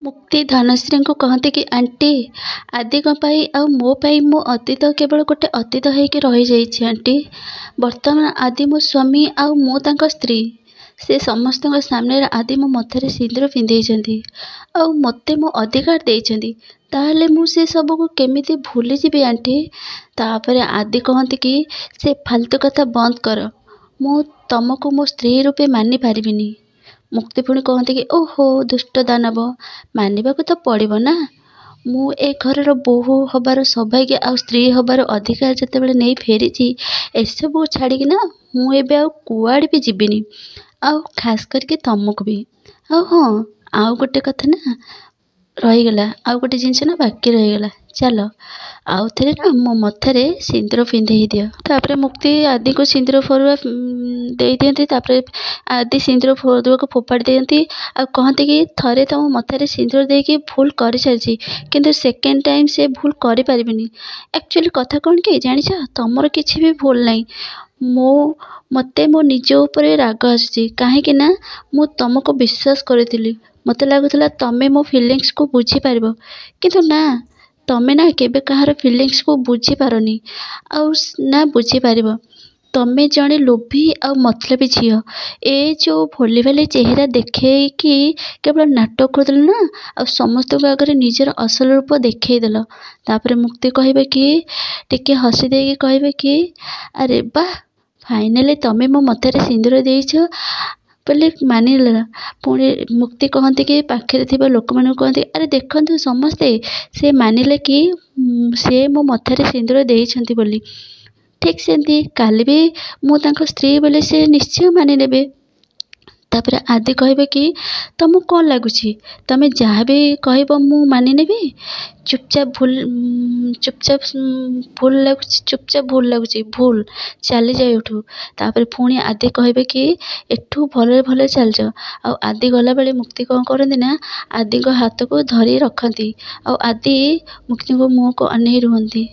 ମୁକ୍ତି ଧନଶ୍ରୀଙ୍କୁ କହନ୍ତି କି ଆଣ୍ଟି ଆଦିଙ୍କ ପାଇଁ ଆଉ ମୋ ପାଇଁ ମୋ ଅତୀତ କେବଳ ଗୋଟେ ଅତୀତ ହେଇକି ରହିଯାଇଛି ଆଣ୍ଟି। ବର୍ତ୍ତମାନ ଆଦି ମୋ ସ୍ୱାମୀ ଆଉ ମୁଁ ତାଙ୍କ ସ୍ତ୍ରୀ। ସେ ସମସ୍ତଙ୍କ ସାମ୍ନାରେ ଆଦି ମୋ ମଥାରେ ସିନ୍ଦୁର ପିନ୍ଧେଇଛନ୍ତି ଆଉ ମୋତେ ମୋ ଅଧିକାର ଦେଇଛନ୍ତି। ତାହେଲେ ମୁଁ ସେ ସବୁକୁ କେମିତି ଭୁଲିଯିବି ଆଣ୍ଟି। ତାପରେ ଆଦି କହନ୍ତି କି ସେ ଫାଲତୁ କଥା ବନ୍ଦ କର, ମୁଁ ତମକୁ ମୋ ସ୍ତ୍ରୀ ରୂପେ ମାନି ପାରିବିନି। ମୁକ୍ତି ପୁଣି କହନ୍ତି କି ଓହୋ ଦୁଷ୍ଟ ଦାନବ, ମାନିବାକୁ ତ ପଡ଼ିବ ନା। ମୁଁ ଏ ଘରର ବୋହୂ ହବାର ସୌଭାଗ୍ୟ ଆଉ ସ୍ତ୍ରୀ ହବାର ଅଧିକାର ଯେତେବେଳେ ନେଇ ଫେରିଛି, ଏସବୁ ଛାଡ଼ିକି ନା ମୁଁ ଏବେ ଆଉ କୁଆଡ଼େ ବି ଯିବିନି, ଆଉ ଖାସ୍ କରିକି ତମକୁ ବି। ଆଉ ହଁ, ଆଉ ଗୋଟେ କଥା ନା ରହିଗଲା, ଆଉ ଗୋଟେ ଜିନିଷ ନା ବାକି ରହିଗଲା। ଚାଲ ଆଉ ଥରେ ନା ମୋ ମଥାରେ ସିନ୍ଦୁର ପିନ୍ଧେଇ ଦିଅ। ତାପରେ ମୁକ୍ତି ଆଦିକୁ ସିନ୍ଦୁର ଫରୁଆ ଦେଇ ଦିଅନ୍ତି। ତାପରେ ଆଦି ସିନ୍ଦୁର ଫରୁଆକୁ ଫୋପାଡ଼ି ଦିଅନ୍ତି ଆଉ କହନ୍ତି କି ଥରେ ତମ ମଥାରେ ସିନ୍ଦୁର ଦେଇକି ଭୁଲ କରିସାରିଛି, କିନ୍ତୁ ସେକେଣ୍ଡ ଟାଇମ୍ ସେ ଭୁଲ କରିପାରିବିନି। ଆକ୍ଚୁଆଲି କଥା କ'ଣ କି ଜାଣିଛ, ତମର କିଛି ବି ଭୁଲ ନାହିଁ। ମୋତେ ମୋ ନିଜ ଉପରେ ରାଗ ଆସୁଛି, କାହିଁକି ନା ମୁଁ ତମକୁ ବିଶ୍ୱାସ କରିଥିଲି। ମୋତେ ଲାଗୁଥିଲା ତମେ ମୋ ଫିଲିଙ୍ଗସକୁ ବୁଝିପାରିବ, କିନ୍ତୁ ନା, ତମେ ନା କେବେ କାହାର ଫିଲିଙ୍ଗସକୁ ବୁଝିପାରନି ଆଉ ନା ବୁଝିପାରିବ। ତମେ ଜଣେ ଲୋଭୀ ଆଉ ମତଲବୀ ଝିଅ। ଏ ଯେଉଁ ଭୋଲିଭାଲି ଚେହେରା ଦେଖେଇକି କେବଳ ନାଟକ କରିଦେଲ ନା, ଆଉ ସମସ୍ତଙ୍କ ଆଗରେ ନିଜର ଅସଲ ରୂପ ଦେଖେଇଦେଲ। ତାପରେ ମୁକ୍ତି କହିବେ କି ଟିକେ ହସି ଦେଇକି କହିବେ କି ଆରେ ବାଃ, ଫାଇନାଲି ତମେ ମୋ ମଥାରେ ସିନ୍ଦୁର ଦେଇଛ ବୋଲି ମାନିନେଲ। ପୁଣି ମୁକ୍ତି କହନ୍ତି କି ପାଖରେ ଥିବା ଲୋକମାନଙ୍କୁ କହନ୍ତି ଆରେ ଦେଖନ୍ତୁ ସମସ୍ତେ, ସେ ମାନିଲେ କି ସେ ମୋ ମଥାରେ ସିନ୍ଦୁର ଦେଇଛନ୍ତି ବୋଲି। ଠିକ୍ ସେମିତି କାଲି ବି ମୁଁ ତାଙ୍କ ସ୍ତ୍ରୀ ବୋଲି ସେ ନିଶ୍ଚୟ ମାନି ନେବେ। ତାପରେ ଆଦି କହିବେ କି ତମକୁ କ'ଣ ଲାଗୁଛି, ତମେ ଯାହା ବି କହିବ ମୁଁ ମାନି ନେବି? ଚୁପଚାପ ଭୁଲ ଲାଗୁଛି, ଭୁଲ ଚାଲିଯାଏ ଏଠୁ। ତାପରେ ପୁଣି ଆଦି କହିବେ କି ଏଠୁ ଭଲରେ ଭଲରେ ଚାଲିଯାଅ। ଆଉ ଆଦି ଗଲାବେଳେ ମୁକ୍ତି କ'ଣ କରନ୍ତି ନା ଆଦିଙ୍କ ହାତକୁ ଧରି ରଖନ୍ତି ଆଉ ଆଦି ମୁକ୍ତିଙ୍କ ମୁହଁକୁ ଅନେଇ ରୁହନ୍ତି।